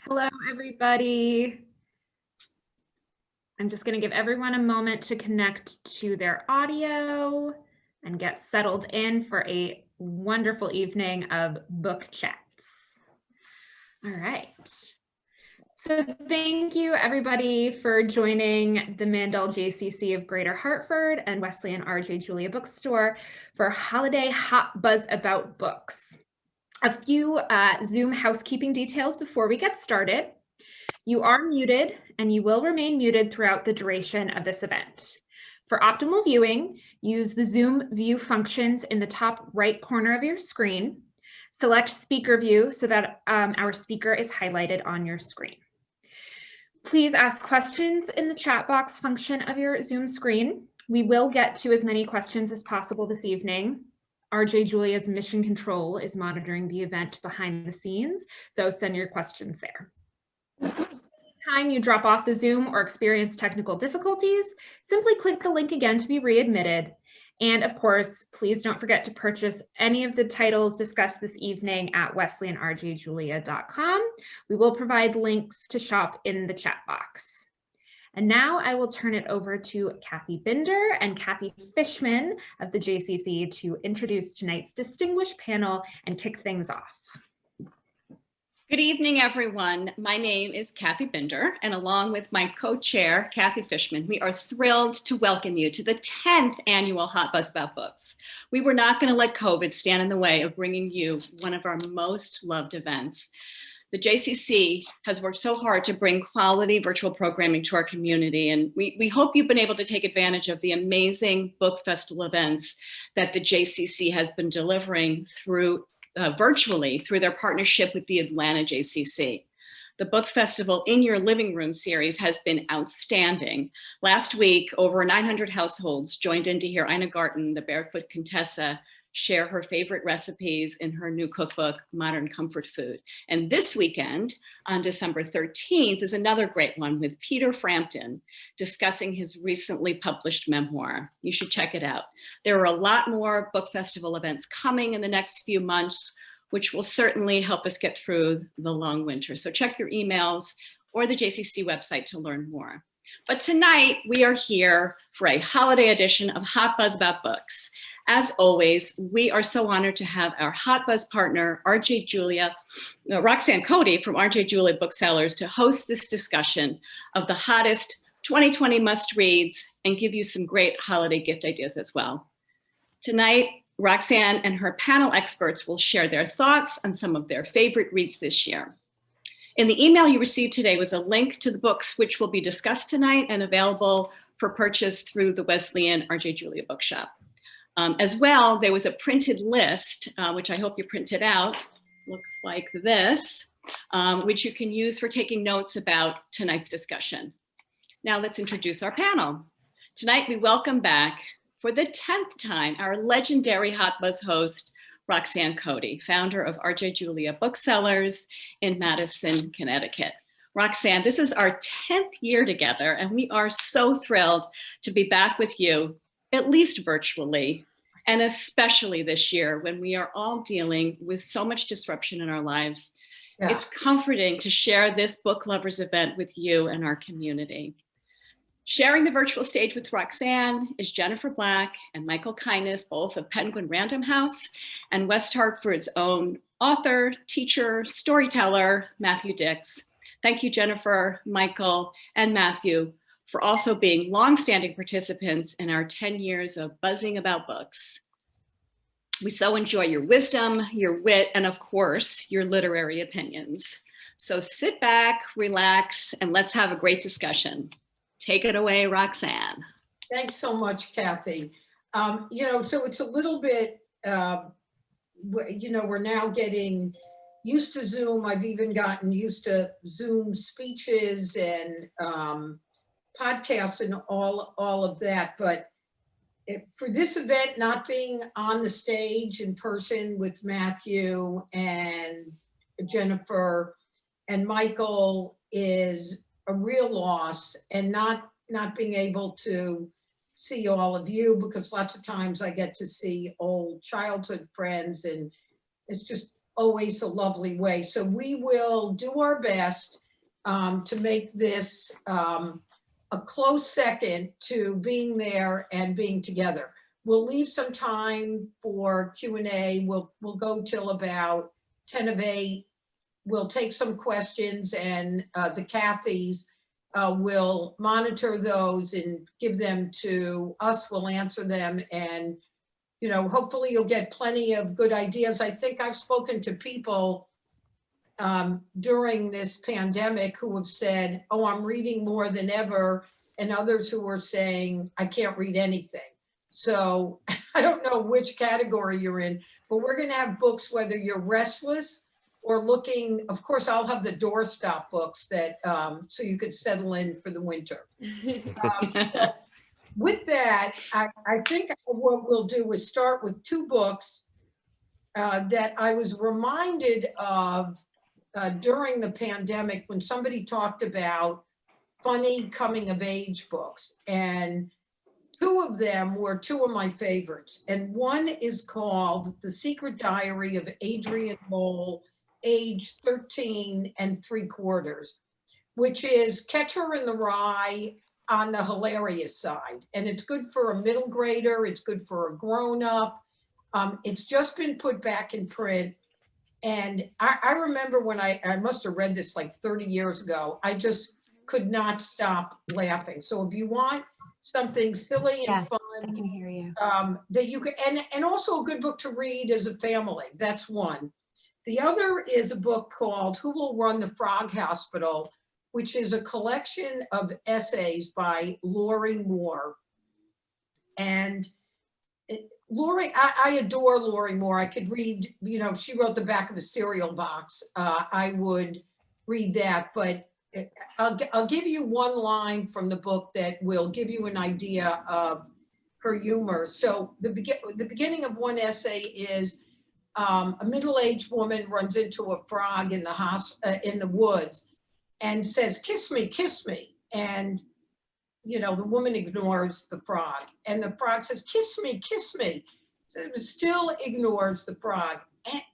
Hello, everybody. I'm just going to give everyone a moment to connect to their audio and get settled in for a wonderful evening of book chats. All right. So thank you, everybody, for joining the Mandell JCC of Greater Hartford and Wesleyan RJ Julia Bookstore for Holiday Hot Buzz About Books. A few Zoom housekeeping details before we get started. You are muted and you will remain muted throughout the duration of this event. For optimal viewing, use the Zoom view functions in the top right corner of your screen. Select speaker view so that our speaker is highlighted on your screen. Please ask questions in the chat box function of your Zoom screen. We will get to as many questions as possible this evening. RJ Julia's mission control is monitoring the event behind the scenes, so send your questions there. Time you drop off the Zoom or experience technical difficulties, simply click the link again to be readmitted. And of course, please don't forget to purchase any of the titles discussed this evening at wesleyanrjjulia.com. We will provide links to shop in the chat box. And now I will turn it over to Kathy Binder and Kathy Fishman of the JCC to introduce tonight's distinguished panel and kick things off. Good evening, everyone. My name is Kathy Binder, and along with my co-chair, Kathy Fishman, we are thrilled to welcome you to the 10th annual Hot Buzz About Books. We were not going to let COVID stand in the way of bringing you one of our most loved events. The JCC has worked so hard to bring quality virtual programming to our community, and we hope you've been able to take advantage of the amazing book festival events that the JCC has been delivering through virtually through their partnership with the Atlanta JCC. The Book Festival in Your Living Room series has been outstanding. Last week, over 900 households joined in to hear Ina Garten, the Barefoot Contessa, share her favorite recipes in her new cookbook, Modern Comfort Food. And this weekend, on December 13th, is another great one with Peter Frampton discussing his recently published memoir. You should check it out. There are a lot more book festival events coming in the next few months, which will certainly help us get through the long winter. So check your emails or the JCC website to learn more. But tonight, we are here for a holiday edition of Hot Buzz About Books. As always, we are so honored to have our Hot Buzz partner, Roxanne Coady from RJ Julia Booksellers, to host this discussion of the hottest 2020 must-reads and give you some great holiday gift ideas as well. Tonight, Roxanne and her panel experts will share their thoughts on some of their favorite reads this year. In the email you received today was a link to the books which will be discussed tonight and available for purchase through the Wesleyan RJ Julia Bookshop. As well, there was a printed list, which I hope you printed out, looks like this, which you can use for taking notes about tonight's discussion. Now let's introduce our panel. Tonight we welcome back, for the 10th time, our legendary Hot Buzz host, Roxanne Coady, founder of RJ Julia Booksellers in Madison, Connecticut. Roxanne, this is our 10th year together, and we are so thrilled to be back with you, at least virtually, and especially this year when we are all dealing with so much disruption in our lives. Yeah. It's comforting to share this book lovers event with you and our community. Sharing the virtual stage with Roxanne is Jennifer Black and Michael Kindess, both of Penguin Random House, and West Hartford's own author, teacher, storyteller, Matthew Dix. Thank you, Jennifer, Michael, and Matthew, for also being longstanding participants in our 10 years of buzzing about books. We so enjoy your wisdom, your wit, and of course, your literary opinions. So sit back, relax, and let's have a great discussion. Take it away, Roxanne. Thanks so much, Kathy. So it's a little bit, we're now getting used to Zoom. I've even gotten used to Zoom speeches and podcasts and all of that. But for this event, not being on the stage in person with Matthew and Jennifer and Michael is a real loss, and not being able to see all of you, because lots of times I get to see old childhood friends, and it's just always a lovely way. So we will do our best to make this a close second to being there and being together. We'll leave some time for Q&A. We'll go till about 10 of 8. We'll take some questions, and the Cathys will monitor those and give them to us. We'll answer them, and hopefully you'll get plenty of good ideas. I think I've spoken to people during this pandemic who have said, oh, I'm reading more than ever, and others who are saying, I can't read anything. So I don't know which category you're in, but we're going to have books whether you're restless or looking. Of course, I'll have the doorstop books that so you could settle in for the winter. So with that, I think what we'll do is start with 2 books that I was reminded of during the pandemic when somebody talked about funny coming of age books. And 2 of them were 2 of my favorites. And one is called The Secret Diary of Adrian Mole, age 13 3/4, which is Catcher in the Rye on the hilarious side. And it's good for a middle grader. It's good for a grown-up. It's just been put back in print. And I remember when I must have read this like 30 years ago, I just could not stop laughing. So if you want something silly and Yes, fun, I can hear you. that you can, and also a good book to read as a family. That's one. The other is a book called Who Will Run the Frog Hospital, which is a collection of essays by Lori Moore. And Lori, I adore Lori Moore. I could read, she wrote the back of a cereal box. I would read that, but I'll give you one line from the book that will give you an idea of her humor. So the beginning of one essay is a middle-aged woman runs into a frog in the woods and says, kiss me, kiss me. And, the woman ignores the frog, and the frog says, kiss me, kiss me. So it still ignores the frog.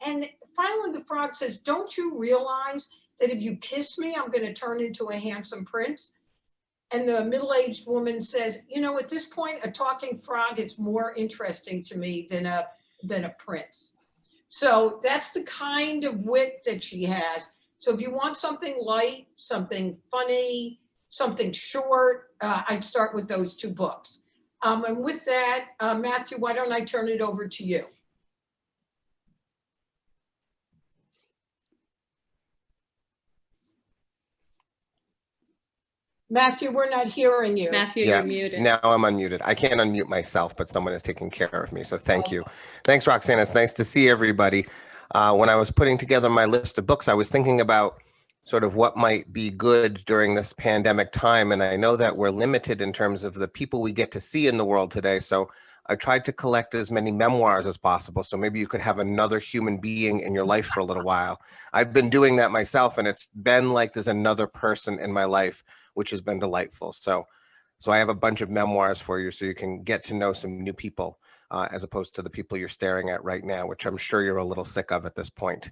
And finally the frog says, don't you realize that if you kiss me, I'm going to turn into a handsome prince? And the middle-aged woman says, at this point, a talking frog is more interesting to me than a prince. So that's the kind of wit that she has. So if you want something light, something funny, something short, I'd start with those 2 books. And with that, Matthew, why don't I turn it over to you? Matthew, we're not hearing you. Matthew, Yeah, you're muted. now I'm unmuted. I can't unmute myself, but someone is taking care of me. So thank you. Thanks, Roxanne. It's nice to see everybody. When I was putting together my list of books, I was thinking about sort of what might be good during this pandemic time. And I know that we're limited in terms of the people we get to see in the world today. So I tried to collect as many memoirs as possible. So maybe you could have another human being in your life for a little while. I've been doing that myself, and it's been like there's another person in my life, which has been delightful. So I have a bunch of memoirs for you so you can get to know some new people as opposed to the people you're staring at right now, which I'm sure you're a little sick of at this point.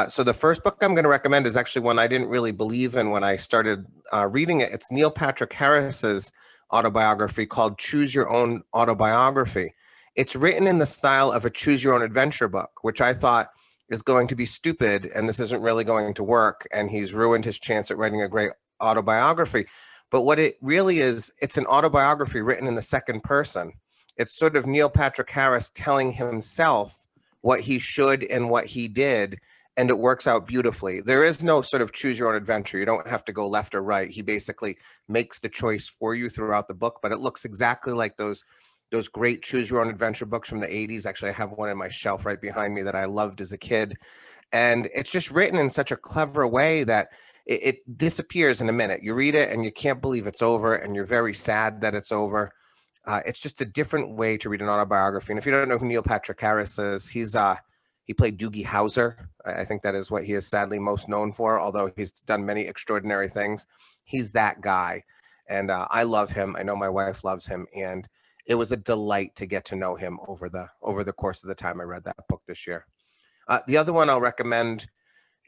So the first book I'm going to recommend is actually one I didn't really believe in when I started reading it. It's Neil Patrick Harris's autobiography called Choose Your Own Autobiography. It's written in the style of a choose your own adventure book, which I thought is going to be stupid and this isn't really going to work. And he's ruined his chance at writing a great autobiography. But what it really is, it's an autobiography written in the second person. It's sort of Neil Patrick Harris telling himself what he should and what he did. And it works out beautifully. There is no sort of choose your own adventure. You don't have to go left or right. He basically makes the choice for you throughout the book, but it looks exactly like those great choose your own adventure books from the 80s. Actually, I have one in my shelf right behind me that I loved as a kid. And it's just written in such a clever way that it disappears in a minute. You read it and you can't believe it's over and you're very sad that it's over. It's just a different way to read an autobiography. And if you don't know who Neil Patrick Harris is, he played Doogie Howser. I think that is what he is sadly most known for, although he's done many extraordinary things. He's that guy. And I love him. I know my wife loves him. And it was a delight to get to know him over the course of the time I read that book this year. The other one I'll recommend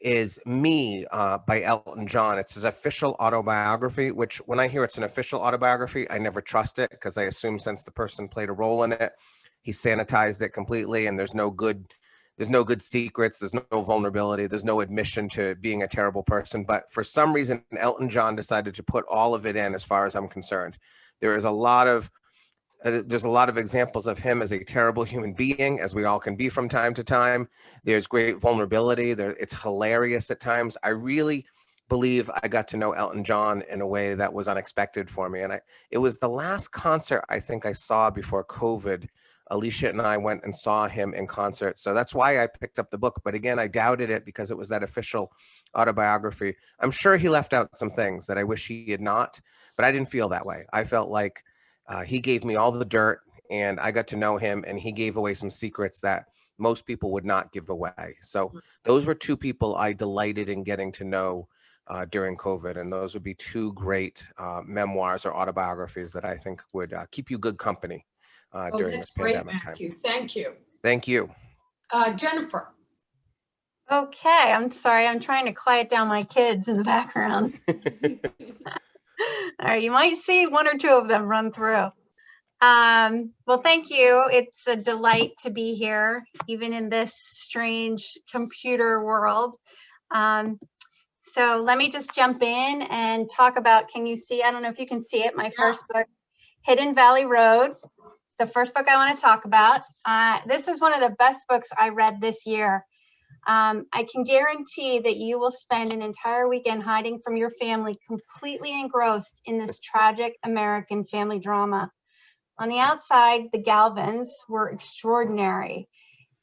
is Me by Elton John. It's his official autobiography, which when I hear it's an official autobiography, I never trust it because I assume since the person played a role in it, he sanitized it completely and there's no good secrets, there's no vulnerability, there's no admission to being a terrible person. But for some reason, Elton John decided to put all of it in as far as I'm concerned. There's a lot of examples of him as a terrible human being, as we all can be from time to time. There's great vulnerability. It's hilarious at times. I really believe I got to know Elton John in a way that was unexpected for me. And it was the last concert I think I saw before COVID. Alicia and I went and saw him in concert. So that's why I picked up the book. But again, I doubted it because it was that official autobiography. I'm sure he left out some things that I wish he had not, but I didn't feel that way. I felt like he gave me all the dirt and I got to know him, and he gave away some secrets that most people would not give away. So those were two people I delighted in getting to know during COVID. And those would be two great memoirs or autobiographies that I think would keep you good company during this pandemic time. Matthew. Thank you. Thank you. Jennifer. Okay, I'm sorry. I'm trying to quiet down my kids in the background. All right, you might see one or two of them run through. Well, thank you. It's a delight to be here, even in this strange computer world. So let me just jump in and talk about, can you see, I don't know if you can see it, my first book, Hidden Valley Road, the first book I want to talk about. This is one of the best books I read this year. I can guarantee that you will spend an entire weekend hiding from your family, completely engrossed in this tragic American family drama. On the outside, the Galvins were extraordinary.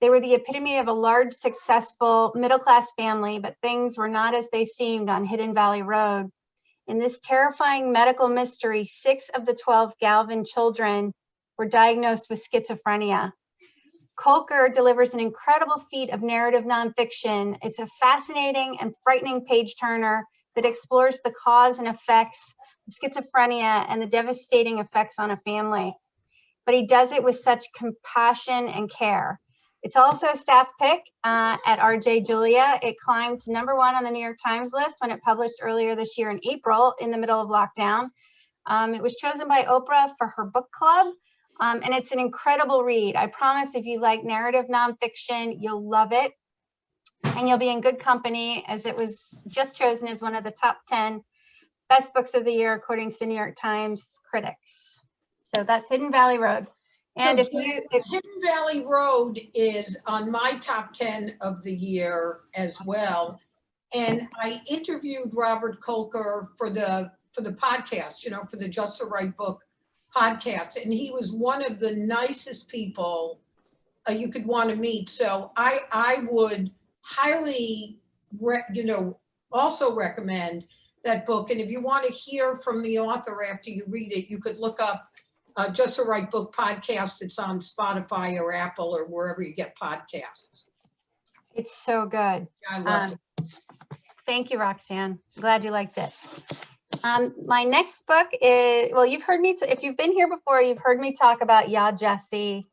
They were the epitome of a large, successful, middle-class family, but things were not as they seemed on Hidden Valley Road. In this terrifying medical mystery, 6 of the 12 Galvin children were diagnosed with schizophrenia. Kolker delivers an incredible feat of narrative nonfiction. It's a fascinating and frightening page-turner that explores the cause and effects of schizophrenia and the devastating effects on a family. But he does it with such compassion and care. It's also a staff pick at RJ Julia. It climbed to #1 on the New York Times list when it published earlier this year in April in the middle of lockdown. It was chosen by Oprah for her book club. And it's an incredible read. I promise if you like narrative nonfiction, you'll love it. And you'll be in good company, as it was just chosen as one of the top 10 best books of the year, according to the New York Times critics. So that's Hidden Valley Road. And So Hidden Valley Road is on my top 10 of the year as well. And I interviewed Robert Kolker for the podcast, for the Just the Right Book podcast, and he was one of the nicest people you could want to meet. So I would highly also recommend that book. And if you want to hear from the author after you read it, you could look up Just the Right Book podcast. It's on Spotify or Apple or wherever you get podcasts. It's so good. I love it. Thank you, Roxanne. Glad you liked it. My next book is, well, you've heard me, if you've been here before, you've heard me talk about Ya Jessie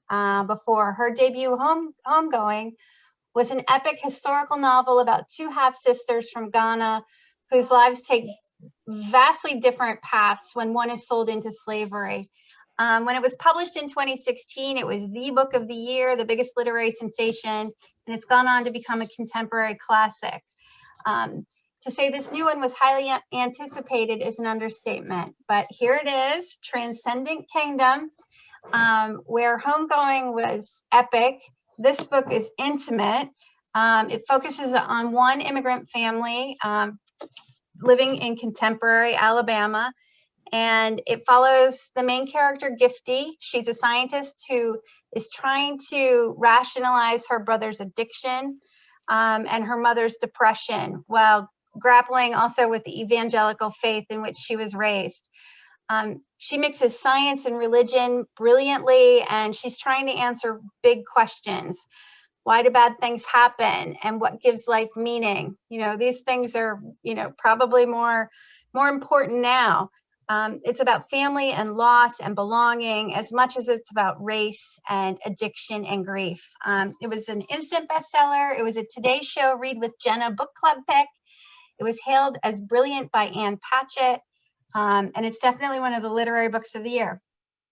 before. Her debut, Homegoing, was an epic historical novel about 2 half-sisters from Ghana whose lives take vastly different paths when one is sold into slavery. When it was published in 2016, it was the book of the year, the biggest literary sensation, and it's gone on to become a contemporary classic. To say this new one was highly anticipated is an understatement, but here it is, Transcendent Kingdom, where Homegoing was epic. This book is intimate. It focuses on one immigrant family living in contemporary Alabama, and it follows the main character, Gifty. She's a scientist who is trying to rationalize her brother's addiction and her mother's depression, while grappling also with the evangelical faith in which she was raised. She mixes science and religion brilliantly, and she's trying to answer big questions. Why do bad things happen? And what gives life meaning? These things are, probably more important now. It's about family and loss and belonging as much as it's about race and addiction and grief. It was an instant bestseller. It was a Today Show Read with Jenna book club pick. It was hailed as brilliant by Ann Patchett. And it's definitely one of the literary books of the year,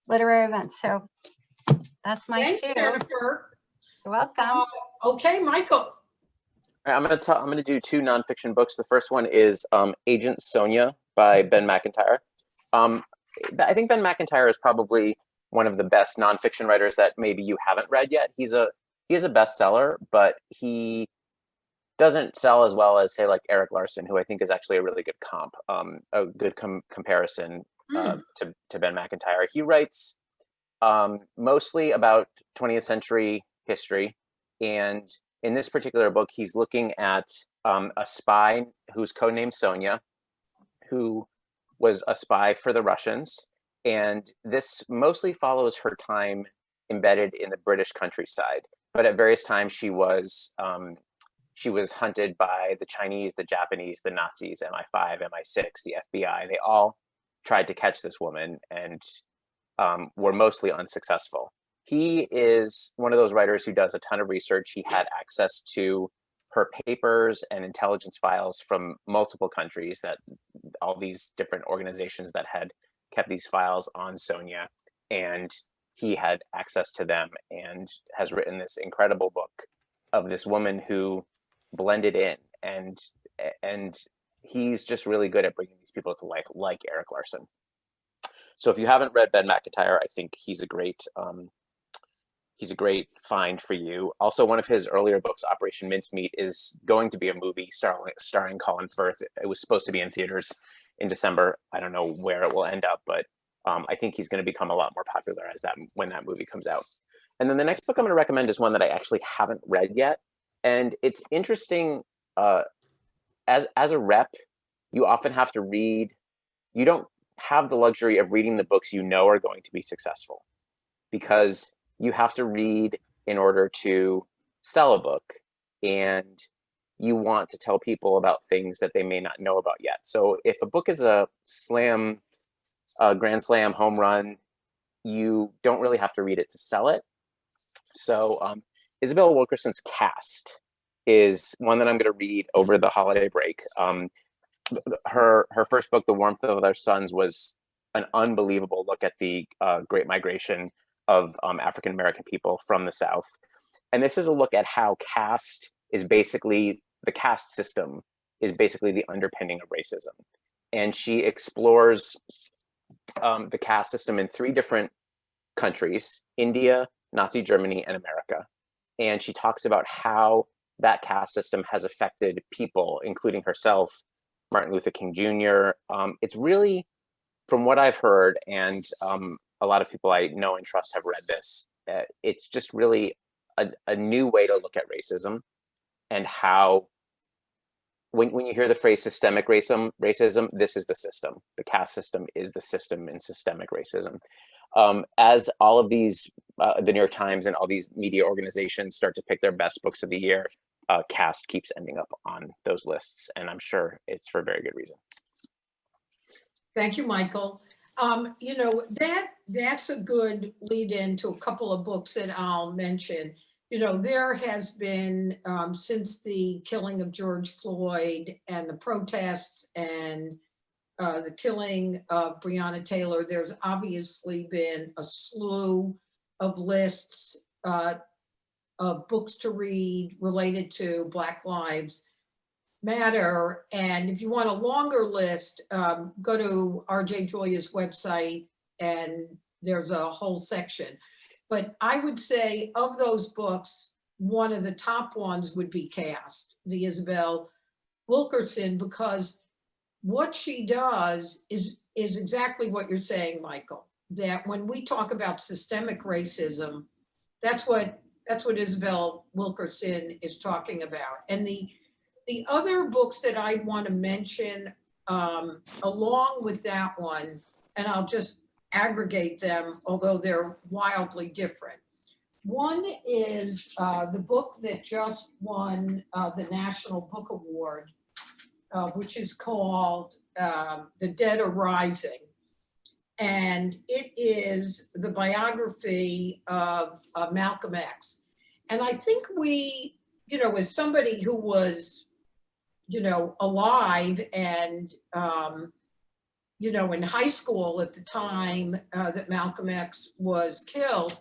literary events. So that's my Thanks, two. Jennifer. You're welcome. Okay, Michael. All right, I'm gonna do two nonfiction books. The first one is Agent Sonia by Ben McIntyre. I think Ben McIntyre is probably one of the best nonfiction writers that maybe you haven't read yet. He is a bestseller, but he doesn't sell as well as, say, like Eric Larson, who I think is actually a really good a good comparison to Ben McIntyre. He writes mostly about 20th century history, and in this particular book, he's looking at a spy who's codenamed Sonia, who was a spy for the Russians. And this mostly follows her time embedded in the British countryside. But at various times, she was hunted by the Chinese, the Japanese, the Nazis, MI5, MI6, the FBI. They all tried to catch this woman and were mostly unsuccessful. He is one of those writers who does a ton of research. He had access to her papers and intelligence files from multiple countries, that all these different organizations that had kept these files on Sonia, and he had access to them and has written this incredible book of this woman who blended in, and he's just really good at bringing these people to life, like Eric Larson. So if you haven't read Ben McIntyre, I think he's a great find for you. Also, one of his earlier books, Operation Mincemeat, is going to be a movie starring Colin Firth. It was supposed to be in theaters in December. I don't know where it will end up, but I think he's going to become a lot more popular when that movie comes out. And then the next book I'm going to recommend is one that I actually haven't read yet. And it's interesting, as a rep, you often have to read, you don't have the luxury of reading the books you know are going to be successful, because you have to read in order to sell a book, and you want to tell people about things that they may not know about yet. So if a book is a grand slam, home run, you don't really have to read it to sell it. So Isabel Wilkerson's Cast is one that I'm going to read over the holiday break. Her first book, The Warmth of Other Suns, was an unbelievable look at the Great Migration of African American people from the South. And this is a look at how the caste system is basically the underpinning of racism. And she explores the caste system in 3 different countries: India, Nazi Germany, and America. And she talks about how that caste system has affected people, including herself, Martin Luther King Jr. It's really, from what I've heard, and a lot of people I know and trust have read this, it's just really a new way to look at racism, and how when you hear the phrase systemic racism, this is the system. The caste system is the system in systemic racism. As all of these, the New York Times and all these media organizations start to pick their best books of the year, Cast keeps ending up on those lists, and I'm sure it's for a very good reason. Thank you, Michael. That's a good lead in to a couple of books that I'll mention. There has been, since the killing of George Floyd and the protests and the killing of Breonna Taylor, there's obviously been a slew of lists of books to read related to Black Lives Matter. And if you want a longer list, go to RJ Julia's website and there's a whole section. But I would say of those books, one of the top ones would be Caste, the Isabel Wilkerson, because what she does is exactly what you're saying, Michael, that when we talk about systemic racism, that's what Isabel Wilkerson is talking about. And the other books that I want to mention along with that one, and I'll just aggregate them, although they're wildly different. One is the book that just won the National Book Award, which is called The Dead Are Rising. and it is the biography of Malcolm X. And I think we, as somebody who was, alive and, in high school at the time that Malcolm X was killed,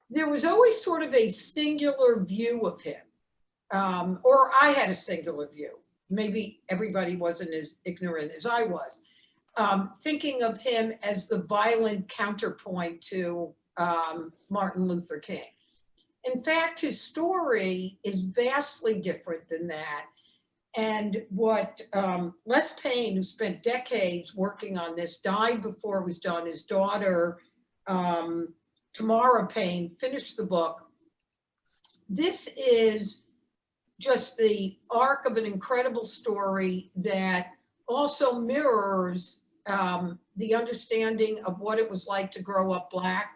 there was always sort of a singular view of him, or I had a singular view. Maybe everybody wasn't as ignorant as I was, thinking of him as the violent counterpoint to Martin Luther King. In fact, his story is vastly different than that. And what Les Payne, who spent decades working on this, died before it was done. His daughter, Tamara Payne, finished the book. This is just the arc of an incredible story that also mirrors the understanding of what it was like to grow up Black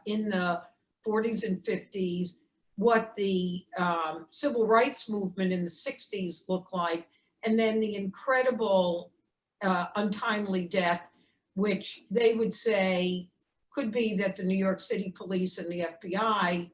in the 40s and 50s, what the civil rights movement in the 60s looked like, and then the incredible untimely death, which they would say could be that the New York City police and the FBI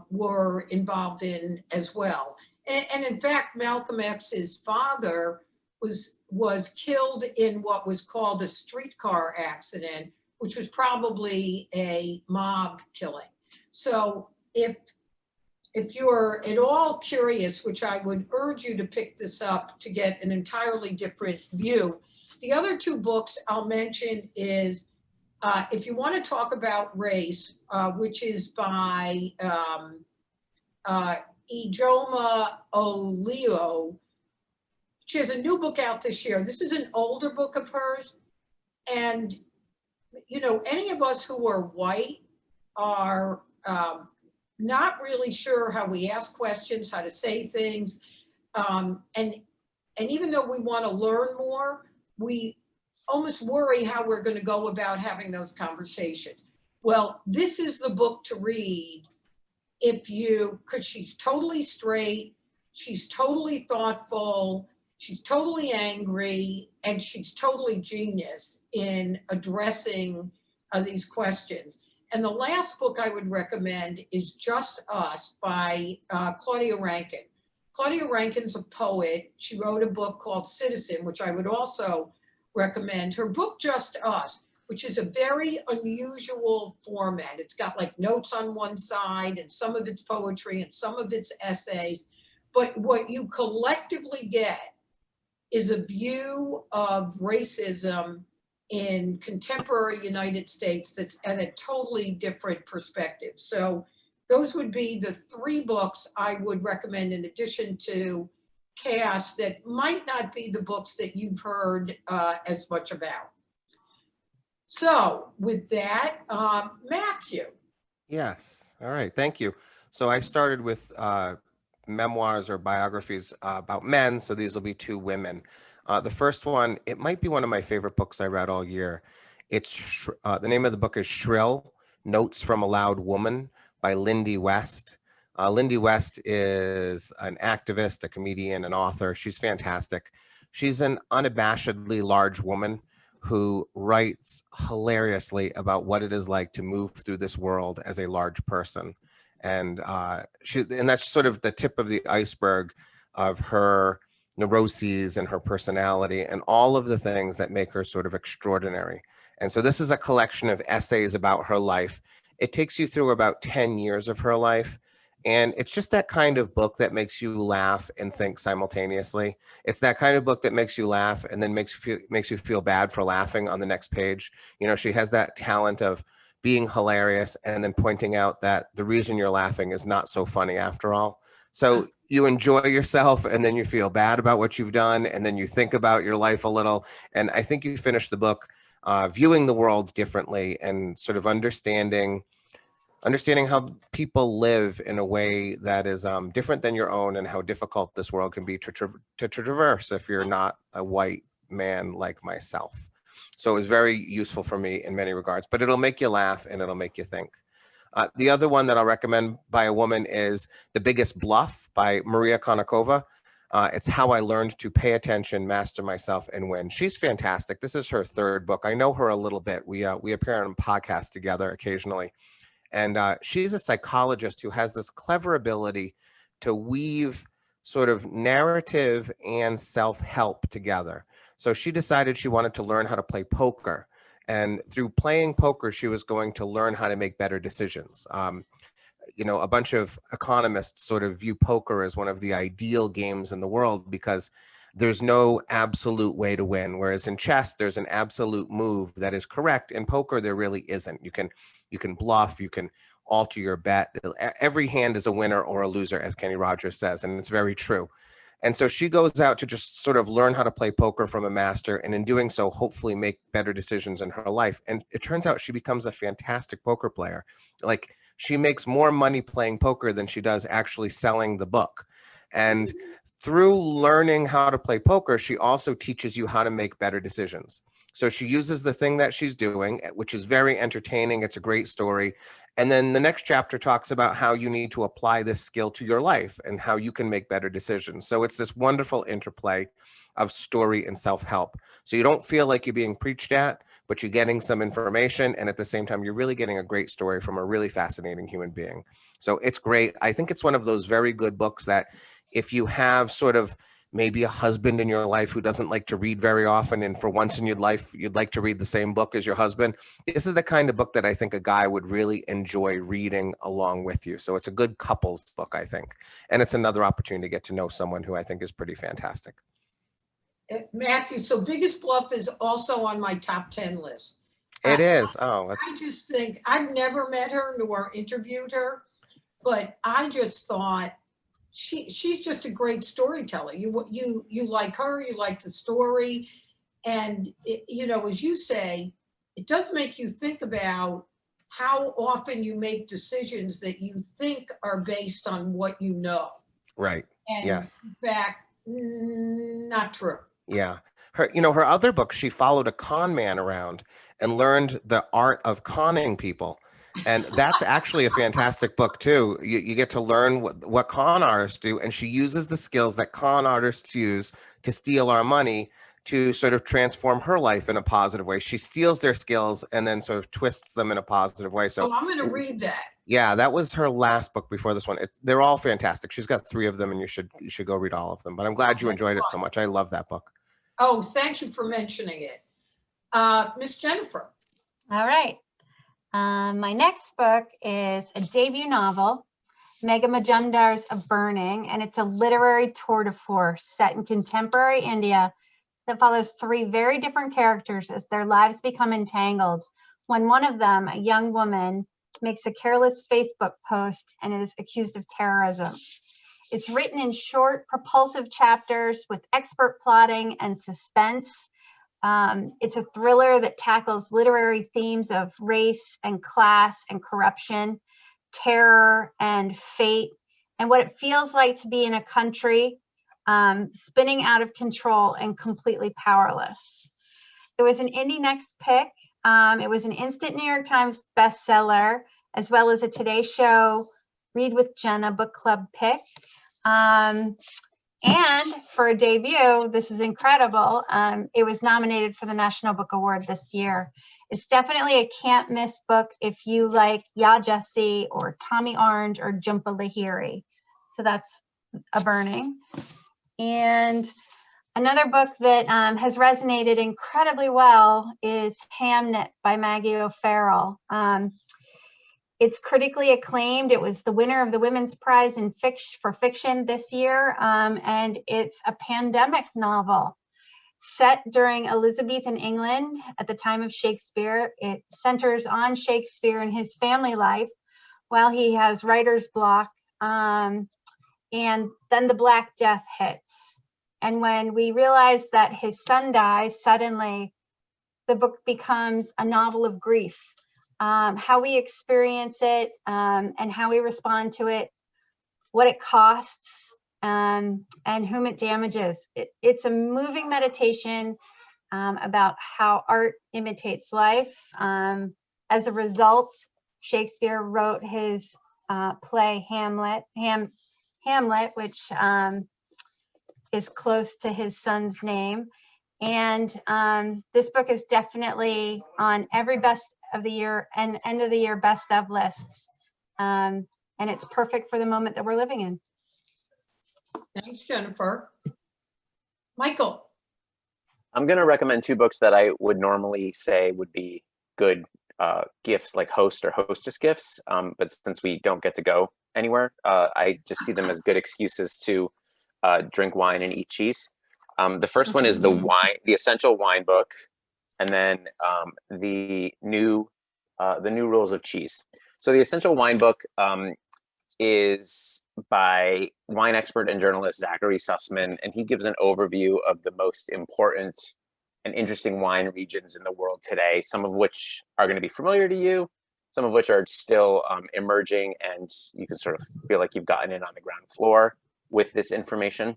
were involved in as well. And in fact, Malcolm X's father was killed in what was called a streetcar accident, which was probably a mob killing. So if you're at all curious, which I would urge you to pick this up to get an entirely different view. The other two books I'll mention is, if you want to talk about race, which is by Ijoma Olio. She has a new book out this year. This is an older book of hers. And, any of us who are white are not really sure how we ask questions, how to say things. And even though we want to learn more, we almost worry how we're going to go about having those conversations. Well, this is the book to read because she's totally straight, she's totally thoughtful, she's totally angry, and she's totally genius in addressing these questions. And the last book I would recommend is Just Us by Claudia Rankine. Claudia Rankine's a poet. She wrote a book called Citizen, which I would also recommend. Her book, Just Us, which is a very unusual format. It's got like notes on one side and some of it's poetry and some of it's essays. But what you collectively get is a view of racism in contemporary United States that's at a totally different perspective. So those would be the three books I would recommend, in addition to Chaos, that might not be the books that you've heard as much about. So with that, Matthew. Yes. All right. Thank you. So I started with memoirs or biographies about men. So these will be two women. The first one, it might be one of my favorite books I read all year. It's the name of the book is Shrill: Notes from a Loud Woman by Lindy West. Lindy West is an activist, a comedian, an author. She's fantastic. She's an unabashedly large woman who writes hilariously about what it is like to move through this world as a large person. And that's sort of the tip of the iceberg of her neuroses and her personality and all of the things that make her sort of extraordinary. And so this is a collection of essays about her life. It takes you through about 10 years of her life. And it's just that kind of book that makes you laugh and think simultaneously. It's that kind of book that makes you laugh and then makes you feel bad for laughing on the next page. She has that talent of being hilarious and then pointing out that the reason you're laughing is not so funny after all. So you enjoy yourself and then you feel bad about what you've done and then you think about your life a little. And I think you finish the book viewing the world differently and sort of understanding how people live in a way that is different than your own, and how difficult this world can be to traverse if you're not a white man like myself. So it was very useful for me in many regards, but it'll make you laugh and it'll make you think. The other one that I'll recommend by a woman is The Biggest Bluff by Maria Konnikova. It's How I Learned to Pay Attention, Master Myself, and Win. She's fantastic. This is her third book. I know her a little bit. We appear on podcasts together occasionally. And she's a psychologist who has this clever ability to weave sort of narrative and self-help together. So she decided she wanted to learn how to play poker. And through playing poker, she was going to learn how to make better decisions. A bunch of economists sort of view poker as one of the ideal games in the world because there's no absolute way to win. Whereas in chess, there's an absolute move that is correct. In poker, there really isn't. You can bluff, you can alter your bet. Every hand is a winner or a loser, as Kenny Rogers says, and it's very true. And so she goes out to just sort of learn how to play poker from a master, and in doing so, hopefully make better decisions in her life. And it turns out she becomes a fantastic poker player. Like, she makes more money playing poker than she does actually selling the book. And through learning how to play poker, she also teaches you how to make better decisions. So she uses the thing that she's doing, which is very entertaining. It's a great story. And then the next chapter talks about how you need to apply this skill to your life and how you can make better decisions. So it's this wonderful interplay of story and self-help. So you don't feel like you're being preached at, but you're getting some information. And at the same time, you're really getting a great story from a really fascinating human being. So it's great. I think it's one of those very good books that if you have sort of maybe a husband in your life who doesn't like to read very often, and for once in your life, you'd like to read the same book as your husband, this is the kind of book that I think a guy would really enjoy reading along with you. So it's a good couples book, I think. And it's another opportunity to get to know someone who I think is pretty fantastic. Matthew, so Biggest Bluff is also on my top 10 list. It is. Oh, I just think, I've never met her nor interviewed her, but I just thought she's just a great storyteller. You like her, you like the story. And, as you say, it does make you think about how often you make decisions that you think are based on what you know. right. And Yes. in fact, not true. Yeah. Her other book, she followed a con man around and learned the art of conning people. And that's actually a fantastic book too. You get to learn what con artists do. And she uses the skills that con artists use to steal our money to sort of transform her life in a positive way. She steals their skills and then sort of twists them in a positive way. So I'm going to read that. yeah, that was her last book before this one. They're all fantastic. She's got 3 of them, and you should go read all of them. But I'm glad you enjoyed it so much. I love that book. Oh, thank you for mentioning it. Miss Jennifer. All right. My next book is a debut novel, Megha Majumdar's A Burning, and it's a literary tour de force set in contemporary India that follows 3 very different characters as their lives become entangled when one of them, a young woman, makes a careless Facebook post and is accused of terrorism. It's written in short, propulsive chapters with expert plotting and suspense. It's a thriller that tackles literary themes of race and class and corruption, terror and fate, and what it feels like to be in a country spinning out of control and completely powerless. It was an Indie Next pick. It was an instant New York Times bestseller, as well as a Today Show Read with Jenna book club pick. And for a debut, this is incredible. It was nominated for the National Book Award this year. It's definitely a can't miss book if you like Ya Jessie or Tommy Orange or Jhumpa Lahiri. So that's A Burning. And another book that has resonated incredibly well is Hamnet by Maggie O'Farrell. It's critically acclaimed. It was the winner of the Women's Prize for Fiction this year, and it's a pandemic novel set during Elizabethan England at the time of Shakespeare. It centers on Shakespeare and his family life while he has writer's block, and then the Black Death hits. And when we realize that his son dies suddenly, the book becomes a novel of grief. How we experience it and how we respond to it, what it costs, and whom it damages. It's a moving meditation about how art imitates life. As a result, Shakespeare wrote his play Hamlet, which is close to his son's name. And this book is definitely on every best of the year and end of the year best of lists. And it's perfect for the moment that we're living in. Thanks, Jennifer. Michael. I'm going to recommend two books that I would normally say would be good gifts, like host or hostess gifts. But since we don't get to go anywhere, I just see them as good excuses to drink wine and eat cheese. The first one is the Essential Wine book, and then the new rules of cheese. So the Essential Wine book is by wine expert and journalist Zachary Sussman, and he gives an overview of the most important and interesting wine regions in the world today, some of which are going to be familiar to you, some of which are still emerging, and you can sort of feel like you've gotten in on the ground floor with this information.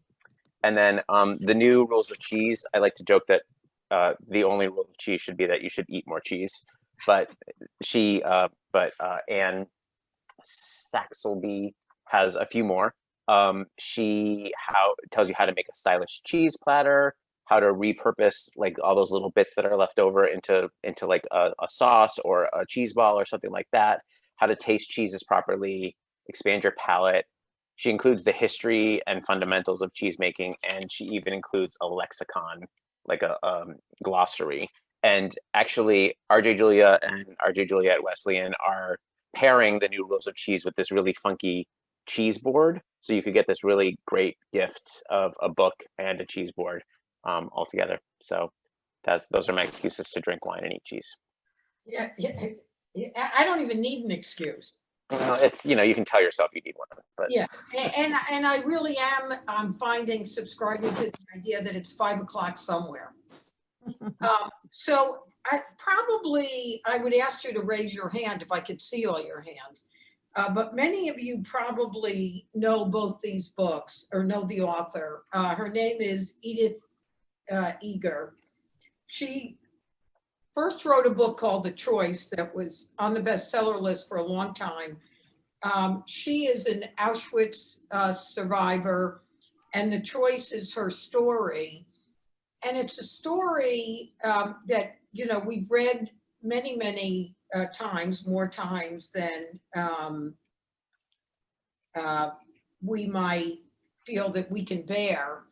And then the new rules of cheese, I like to joke that the only rule of cheese should be that you should eat more cheese, but Anne Saxelby has a few more. She tells you how to make a stylish cheese platter, how to repurpose like all those little bits that are left over into like a sauce or a cheese ball or something like that, how to taste cheeses properly, expand your palate. She includes the history and fundamentals of cheese making, and she even includes a lexicon, like a glossary. And actually, RJ Julia and RJ Julia at Wesleyan are pairing the new rules of cheese with this really funky cheese board. So you could get this really great gift of a book and a cheese board all together. So those are my excuses to drink wine and eat cheese. Yeah, I don't even need an excuse. It's, you can tell yourself you need one, but yeah, and I really am finding subscribing to the idea that it's 5 o'clock somewhere. So I would ask you to raise your hand if I could see all your hands. But many of you probably know both these books or know the author. Her name is Edith Eger. She first wrote a book called The Choice that was on the bestseller list for a long time. She is an Auschwitz survivor, and The Choice is her story. And it's a story that, we've read many, many times, more times than we might feel that we can bear.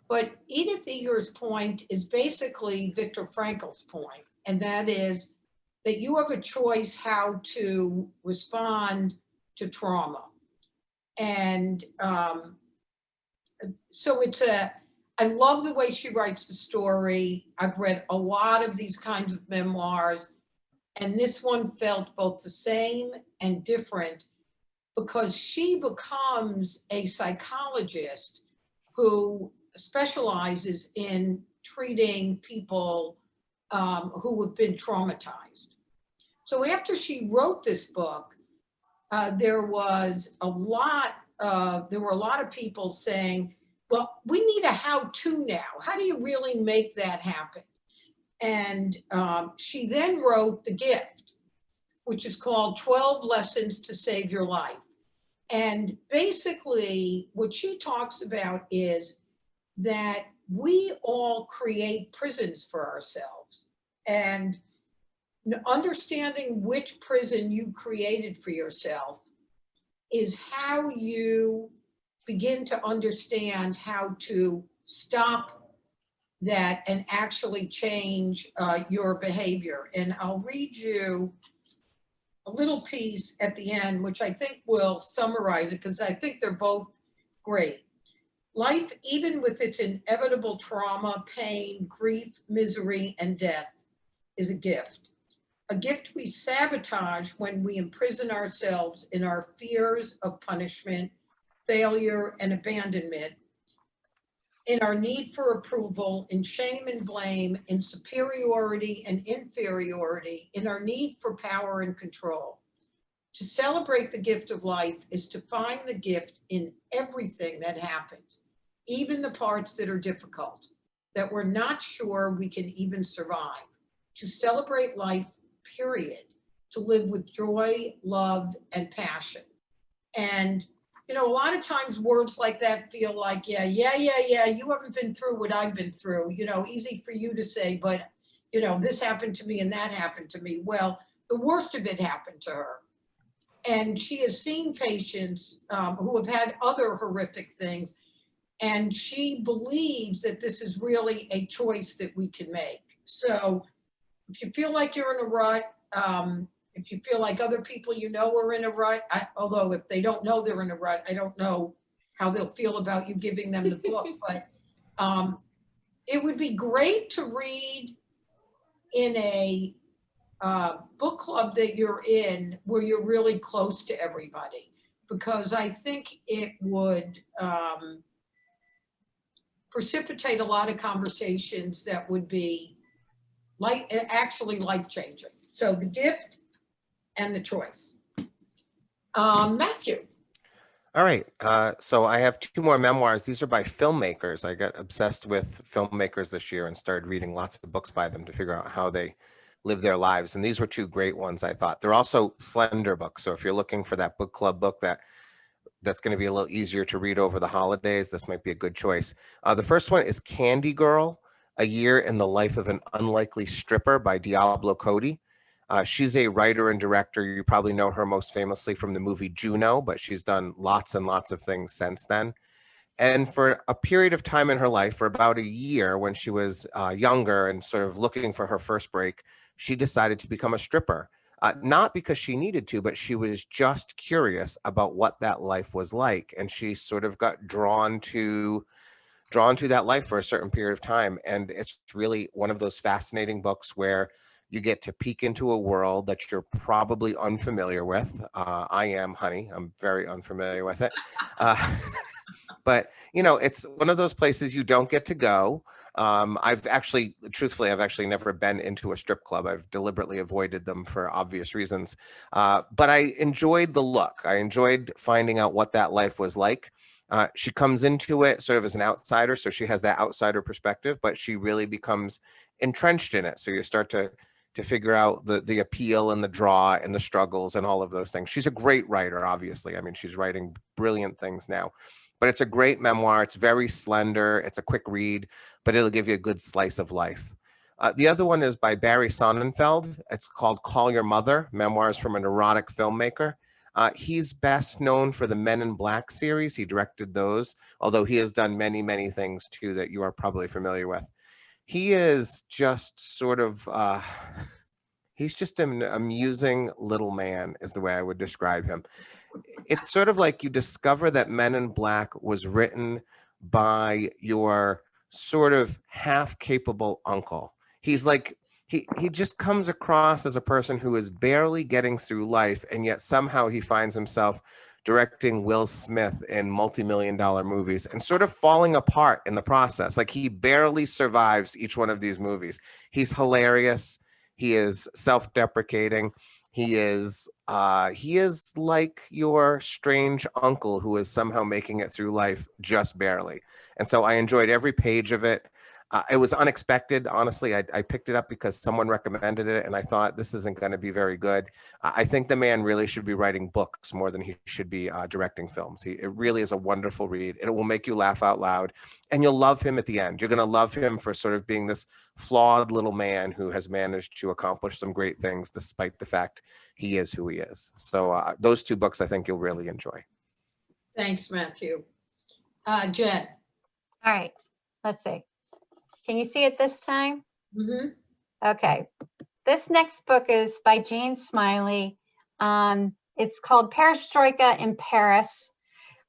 But Edith Eger's point is basically Viktor Frankl's point, and that is that you have a choice how to respond to trauma. And so I love the way she writes the story. I've read a lot of these kinds of memoirs, and this one felt both the same and different because she becomes a psychologist who specializes in treating people who have been traumatized. So after she wrote this book, there were a lot of people saying, well, we need a how-to now. How do you really make that happen? And she then wrote The Gift, which is called 12 Lessons to Save Your Life. And basically what she talks about is that we all create prisons for ourselves. And understanding which prison you created for yourself is how you begin to understand how to stop that and actually change your behavior. And I'll read you a little piece at the end, which I think will summarize it because I think they're both great. Life, even with its inevitable trauma, pain, grief, misery, and death, is a gift. A gift we sabotage when we imprison ourselves in our fears of punishment, failure, and abandonment, in our need for approval, in shame and blame, in superiority and inferiority, in our need for power and control. To celebrate the gift of life is to find the gift in everything that happens, even the parts that are difficult, that we're not sure we can even survive. To celebrate life, period. To live with joy, love, and passion. And you know, a lot of times words like that feel like, yeah, you haven't been through what I've been through, you know, easy for you to say, but, you know, this happened to me and that happened to me. Well, the worst of it happened to her. And she has seen patients who have had other horrific things. And she believes that this is really a choice that we can make. So if you feel like you're in a rut, if you feel like other people you know are in a rut, although if they don't know they're in a rut, I don't know how they'll feel about you giving them the book. But it would be great to read in a book club that you're in where you're really close to everybody, because I think it would precipitate a lot of conversations that would be actually life-changing. So The Gift and The Choice. Matthew. All right. So I have two more memoirs. These are by filmmakers. I got obsessed with filmmakers this year and started reading lots of books by them to figure out how they live their lives. And these were two great ones, I thought. They're also slender books. So if you're looking for that book club book that's going to be a little easier to read over the holidays, this might be a good choice. The first one is Candy Girl, A Year in the Life of an Unlikely Stripper by Coady. She's a writer and director. You probably know her most famously from the movie Juno, but she's done lots and lots of things since then. And for a period of time in her life, for about a year when she was younger and sort of looking for her first break, she decided to become a stripper. Not because she needed to, but she was just curious about what that life was like. And she sort of got drawn to that life for a certain period of time. And it's really one of those fascinating books where you get to peek into a world that you're probably unfamiliar with. I am, honey. I'm very unfamiliar with it. But, you know, it's one of those places you don't get to go. I've actually never been into a strip club. I've deliberately avoided them for obvious reasons. But I enjoyed the look. I enjoyed finding out what that life was like. She comes into it sort of as an outsider, so she has that outsider perspective, but she really becomes entrenched in it. So you start to figure out the appeal and the draw and the struggles and all of those things. She's a great writer, obviously. I mean, she's writing brilliant things now. But it's a great memoir. It's very slender. It's a quick read, but it'll give you a good slice of life. The other one is by Barry Sonnenfeld. It's called Call Your Mother, Memoirs from an Erotic Filmmaker. He's best known for the Men in Black series. He directed those, although he has done many, many things too that you are probably familiar with. He is just sort of, he's just an amusing little man is the way I would describe him. It's sort of like you discover that Men in Black was written by your sort of half-capable uncle. He's like, he just comes across as a person who is barely getting through life, and yet somehow he finds himself directing Will Smith in multi-million-dollar movies and sort of falling apart in the process. Like he barely survives each one of these movies. He's hilarious. He is self-deprecating. He is like your strange uncle who is somehow making it through life just barely. And so I enjoyed every page of it. It was unexpected, honestly. I picked it up because someone recommended it, and I thought this isn't going to be very good. I think the man really should be writing books more than he should be directing films. It really is a wonderful read. It will make you laugh out loud, and you'll love him at the end. You're going to love him for sort of being this flawed little man who has managed to accomplish some great things despite the fact he is who he is. So those two books I think you'll really enjoy. Thanks, Matthew. Jen. All right, let's see. Can you see it this time? Mm-hmm. Okay. This next book is by Jane Smiley. It's called Perestroika in Paris.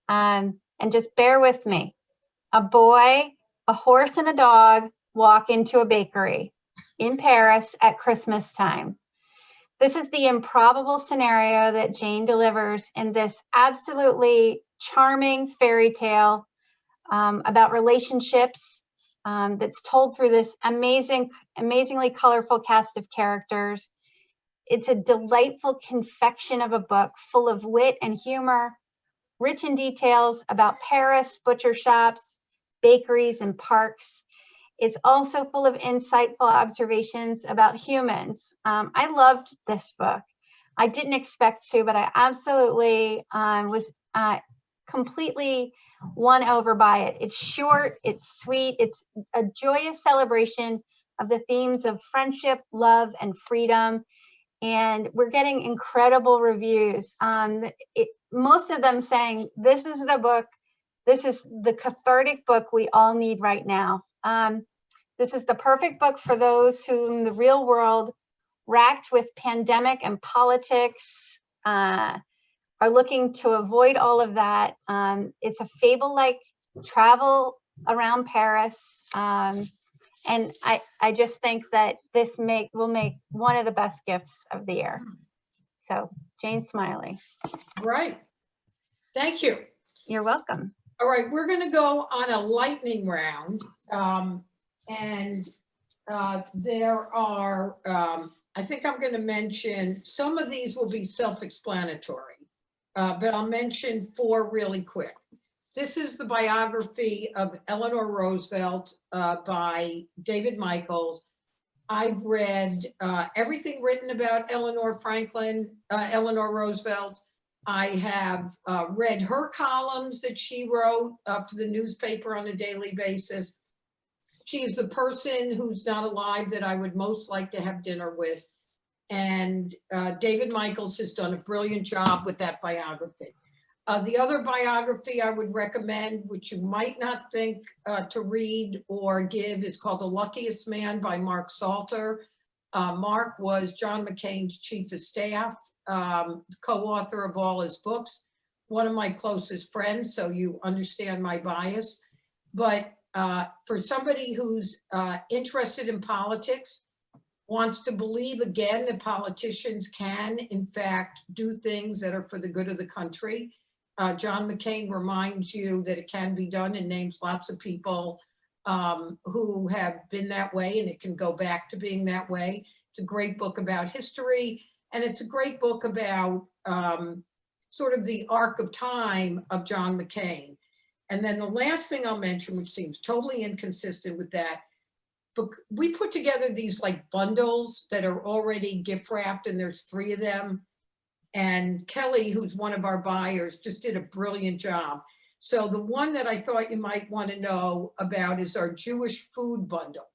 And just bear with me. A boy, a horse, and a dog walk into a bakery in Paris at Christmas time. This is the improbable scenario that Jane delivers in this absolutely charming fairy tale about relationships that's told through this amazingly colorful cast of characters. It's a delightful confection of a book full of wit and humor, rich in details about Paris, butcher shops, bakeries, and parks. It's also full of insightful observations about humans. I loved this book. I didn't expect to, but I absolutely was completely won over by it. It's short, it's sweet, it's a joyous celebration of the themes of friendship, love, and freedom. And we're getting incredible reviews. Most of them saying, this is the book, this is the cathartic book we all need right now. This is the perfect book for those whom the real world, racked with pandemic and politics, are looking to avoid all of that. It's a fable-like travel around Paris. And I just think that this will make one of the best gifts of the year. So Jane Smiley. Right. Thank you. You're welcome. All right, we're going to go on a lightning round. There are, I think I'm going to mention, some of these will be self-explanatory, but I'll mention 4 really quick. This is the biography of Eleanor Roosevelt by David Michaels. I've read everything written about Eleanor Roosevelt. I have read her columns that she wrote for the newspaper on a daily basis. She is the person who's not alive that I would most like to have dinner with. And David Michaels has done a brilliant job with that biography. The other biography I would recommend, which you might not think to read or give, is called The Luckiest Man by Mark Salter. Mark was John McCain's chief of staff, co-author of all his books, one of my closest friends, so you understand my bias. But for somebody who's interested in politics, wants to believe again that politicians can, in fact, do things that are for the good of the country, John McCain reminds you that it can be done and names lots of people who have been that way, and it can go back to being that way. It's a great book about history, and it's a great book about sort of the arc of time of John McCain. And then the last thing I'll mention, which seems totally inconsistent with that, but we put together these like bundles that are already gift wrapped, and there's 3 of them. And Kelly, who's one of our buyers, just did a brilliant job. So the one that I thought you might want to know about is our Jewish food bundle.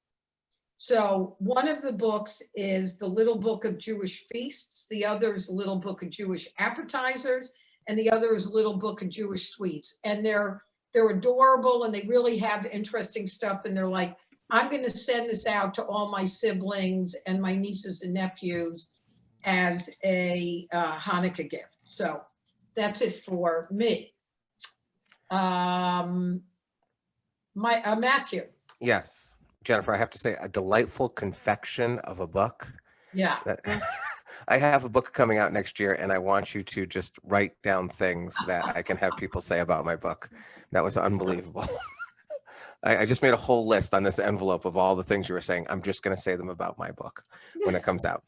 So one of the books is the Little Book of Jewish Feasts. The other is Little Book of Jewish Appetizers. And the other is Little Book of Jewish Sweets. And they're adorable, and they really have interesting stuff. And they're like, I'm going to send this out to all my siblings and my nieces and nephews as a Hanukkah gift. So that's it for me. Matthew. Yes, Jennifer, I have to say, a delightful confection of a book. Yeah. I have a book coming out next year, and I want you to just write down things that I can have people say about my book. That was unbelievable. I just made a whole list on this envelope of all the things you were saying. I'm just going to say them about my book when it comes out.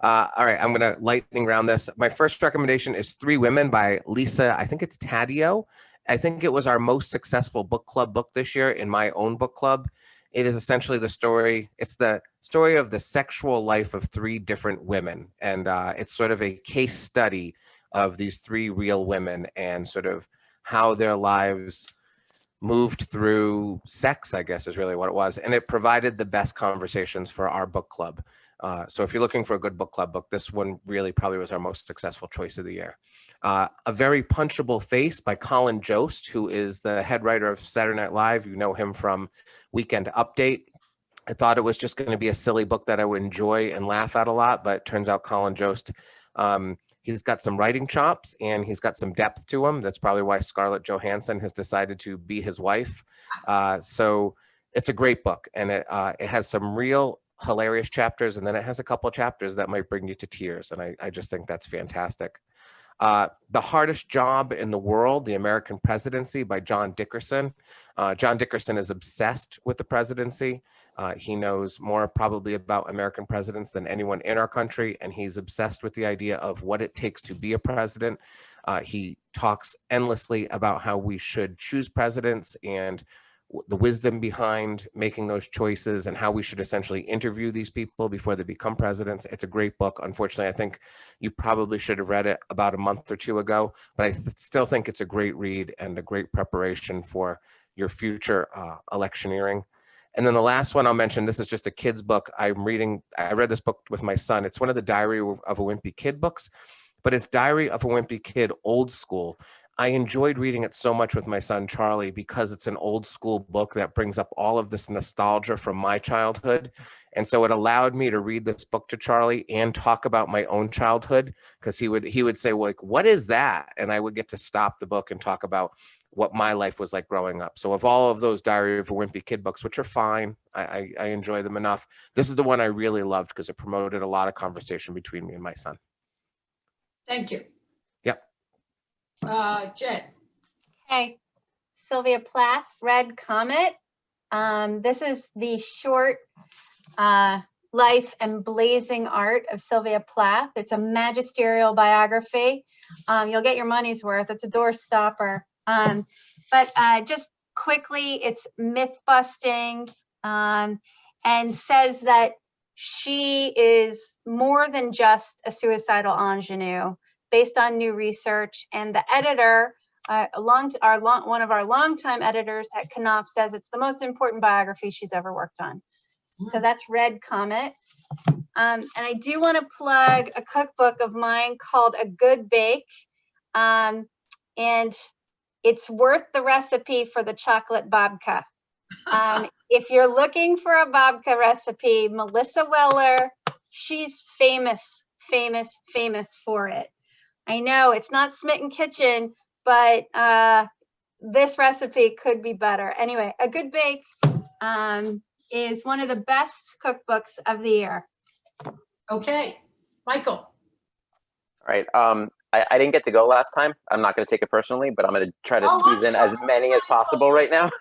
All right, I'm going to lightning round this. My first recommendation is 3 Women by Lisa, I think it's Taddeo. I think it was our most successful book club book this year in my own book club. It is essentially the story of the sexual life of 3 different women. And it's sort of a case study of these 3 real women and sort of how their lives moved through sex, I guess is really what it was. And it provided the best conversations for our book club. So if you're looking for a good book club book, this one really probably was our most successful choice of the year. A Very Punchable Face by Colin Jost, who is the head writer of Saturday Night Live. You know him from Weekend Update. I thought it was just going to be a silly book that I would enjoy and laugh at a lot, but it turns out Colin Jost, he's got some writing chops and he's got some depth to him. That's probably why Scarlett Johansson has decided to be his wife. So it's a great book, and it has some real hilarious chapters, and then it has a couple of chapters that might bring you to tears. And I just think that's fantastic. The Hardest Job in the World, The American Presidency by John Dickerson. John Dickerson is obsessed with the presidency. He knows more probably about American presidents than anyone in our country, and he's obsessed with the idea of what it takes to be a president. He talks endlessly about how we should choose presidents and the wisdom behind making those choices and how we should essentially interview these people before they become presidents. It's a great book. Unfortunately, I think you probably should have read it about a month or two ago, but I still think it's a great read and a great preparation for your future electioneering. And then the last one I'll mention, this is just a kid's book. I read this book with my son. It's one of the Diary of a Wimpy Kid books, but it's Diary of a Wimpy Kid old school. I enjoyed reading it so much with my son, Charlie, because it's an old school book that brings up all of this nostalgia from my childhood. And so it allowed me to read this book to Charlie and talk about my own childhood, because he would say, well, like, what is that? And I would get to stop the book and talk about what my life was like growing up. So of all of those Diary of a Wimpy Kid books, which are fine, I enjoy them enough, this is the one I really loved because it promoted a lot of conversation between me and my son. Thank you. Yep. Jen. Okay, Sylvia Plath, Red Comet. This is the short life and blazing art of Sylvia Plath. It's a magisterial biography. You'll get your money's worth. It's a doorstopper. But just quickly, it's myth busting and says that she is more than just a suicidal ingenue based on new research. And the editor, one of our longtime editors at Knopf, says it's the most important biography she's ever worked on. So that's Red Comet. And I do want to plug a cookbook of mine called A Good Bake. And it's worth the recipe for the chocolate babka. If you're looking for a babka recipe, Melissa Weller, she's famous for it. I know it's not Smitten Kitchen, but this recipe could be better. Anyway, A Good Bake is one of the best cookbooks of the year. Okay, Michael. All right. I didn't get to go last time. I'm not going to take it personally, but I'm going to try to squeeze in as many as possible right now.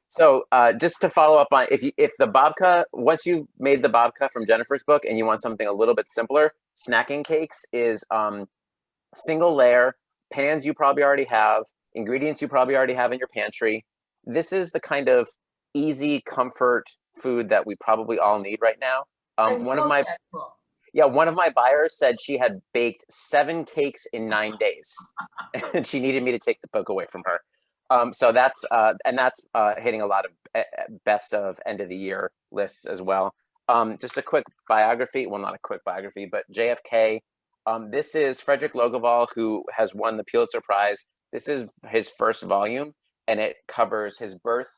So just to follow up on, if the babka, once you've made the babka from Jennifer's book and you want something a little bit simpler, snacking cakes is single layer, pans you probably already have, ingredients you probably already have in your pantry. This is the kind of easy comfort food that we probably all need right now. One of my buyers said she had baked 7 cakes in 9 days, and she needed me to take the book away from her. So that's hitting a lot of best of end of the year lists as well. Just a quick biography. Well, not a quick biography, but JFK. This is Frederick Logevall, who has won the Pulitzer Prize. This is his first volume, and it covers his birth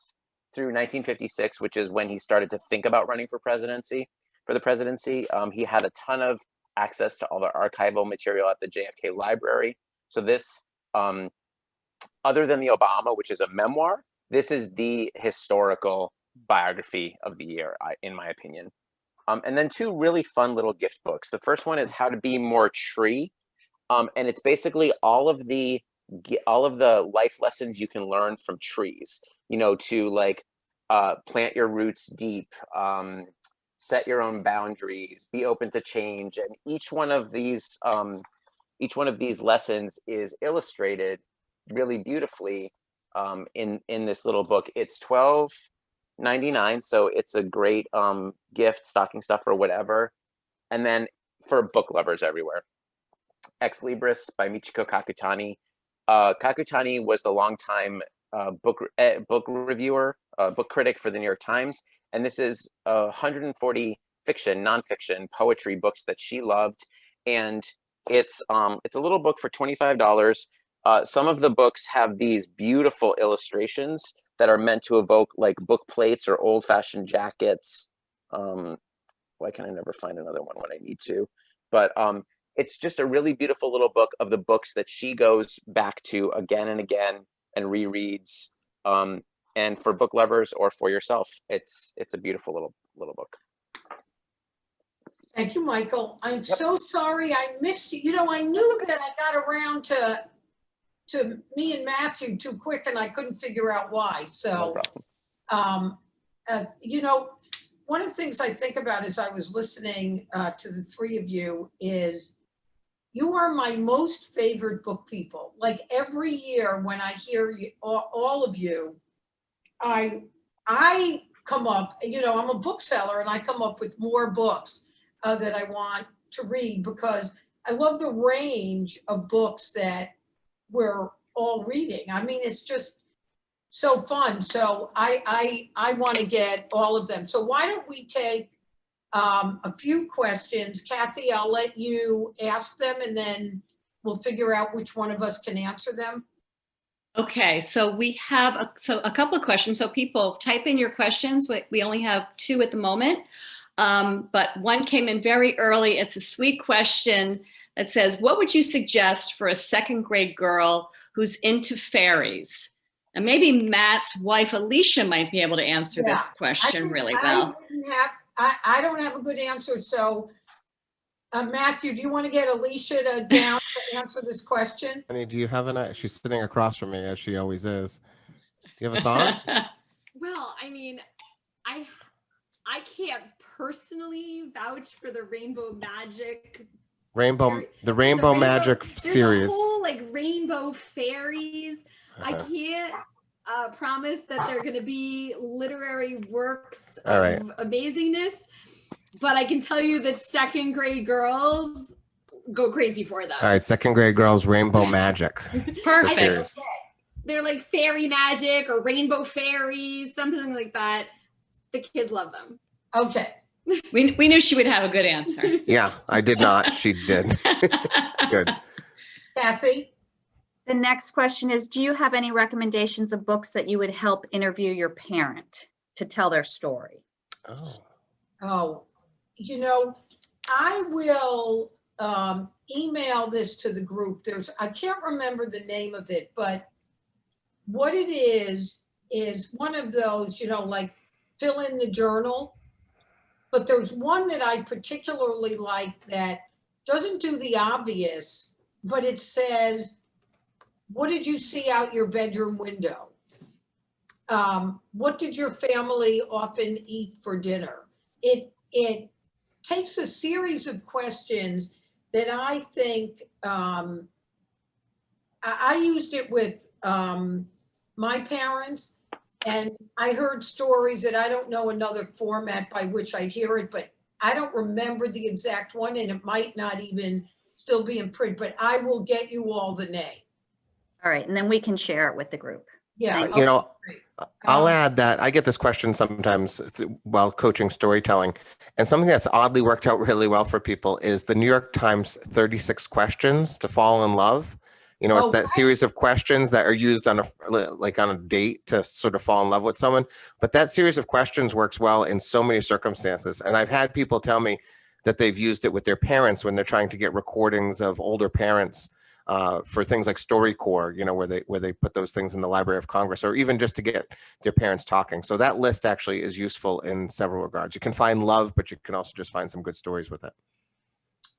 through 1956, which is when he started to think about running for the presidency. He had a ton of access to all the archival material at the JFK library. So this, other than the Obama, which is a memoir, this is the historical biography of the year, in my opinion. And then 2 really fun little gift books. The first one is How to Be More Tree. And it's basically all of the life lessons you can learn from trees, to like plant your roots deep, set your own boundaries, be open to change. And each one of these lessons is illustrated really beautifully in this little book. It's $12.99, so it's a great gift, stocking stuffer, whatever. And then for book lovers everywhere, Ex Libris by Michiko Kakutani. Kakutani was the longtime book reviewer, book critic for the New York Times, and this is 140 fiction, nonfiction, poetry books that she loved, and it's a little book for $25. Some of the books have these beautiful illustrations that are meant to evoke like book plates or old-fashioned jackets. Why can I never find another one when I need to? But it's just a really beautiful little book of the books that she goes back to again and again and rereads. And for book lovers or for yourself, it's a beautiful little book. Thank you, Michael. I'm so sorry I missed you. I knew that I got around to me and Matthew too quick, and I couldn't figure out why. So, one of the things I think about as I was listening to the 3 of you is you are my most favorite book people. Like every year when I hear you, all of you, I come up, you know, I'm a bookseller and I come up with more books that I want to read because I love the range of books that we're all reading. I mean, it's just so fun. So I want to get all of them. So why don't we take a few questions. Kathy, I'll let you ask them and then we'll figure out which one of us can answer them. Okay, so we have a couple of questions. So people type in your questions. We only have 2 at the moment, but one came in very early. It's a sweet question that says, what would you suggest for a 2nd grade girl who's into fairies? And maybe Matt's wife, Alicia, might be able to answer this question really well. I don't have a good answer. So Matthew, do you want to get Alicia down to answer this question? Honey, do you have she's sitting across from me as she always is. Do you have a thought? Well, I mean, I can't personally vouch for the Rainbow Magic. The Rainbow Magic series. There's a whole like Rainbow Fairies. I can't promise that they're going to be literary works of amazingness, but I can tell you that 2nd grade girls go crazy for them. All right, 2nd grade girls, Rainbow Magic. Perfect. They're like fairy magic or rainbow fairies, something like that. The kids love them. Okay. We knew she would have a good answer. Yeah, I did not. She did. Good. Kathy? The next question is, do you have any recommendations of books that you would help interview your parent to tell their story? Oh, you know, I will email this to the group. I can't remember the name of it, but what it is one of those, you know, like fill in the journal. But there's one that I particularly like that doesn't do the obvious, but it says, what did you see out your bedroom window? What did your family often eat for dinner? It takes a series of questions that I think, I used it with my parents, and I heard stories that I don't know another format by which I'd hear it, but I don't remember the exact one, and it might not even still be in print, but I will get you all the name. All right, and then we can share it with the group. Yeah. You know, I'll add that I get this question sometimes while coaching storytelling, and something that's oddly worked out really well for people is the New York Times 36 questions to fall in love. You know, it's that series of questions that are used on a date to sort of fall in love with someone. But that series of questions works well in so many circumstances. And I've had people tell me that they've used it with their parents when they're trying to get recordings of older parents for things like StoryCorps, you know, where they put those things in the Library of Congress, or even just to get their parents talking. So that list actually is useful in several regards. You can find love, but you can also just find some good stories with it.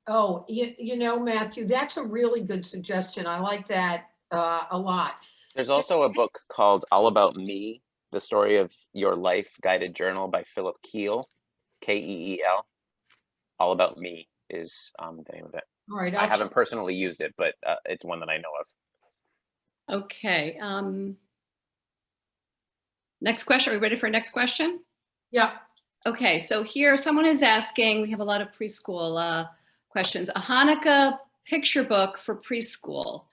Oh, you know, Matthew, that's a really good suggestion. I like that a lot. There's also a book called All About Me, The Story of Your Life Guided Journal by Philip Keel, Keel. All About Me is the name of it. All right. I haven't personally used it, but it's one that I know of. Okay. Next question. Are we ready for next question? Yeah. Okay, so here someone is asking, we have a lot of preschool questions, a Hanukkah picture book for preschool.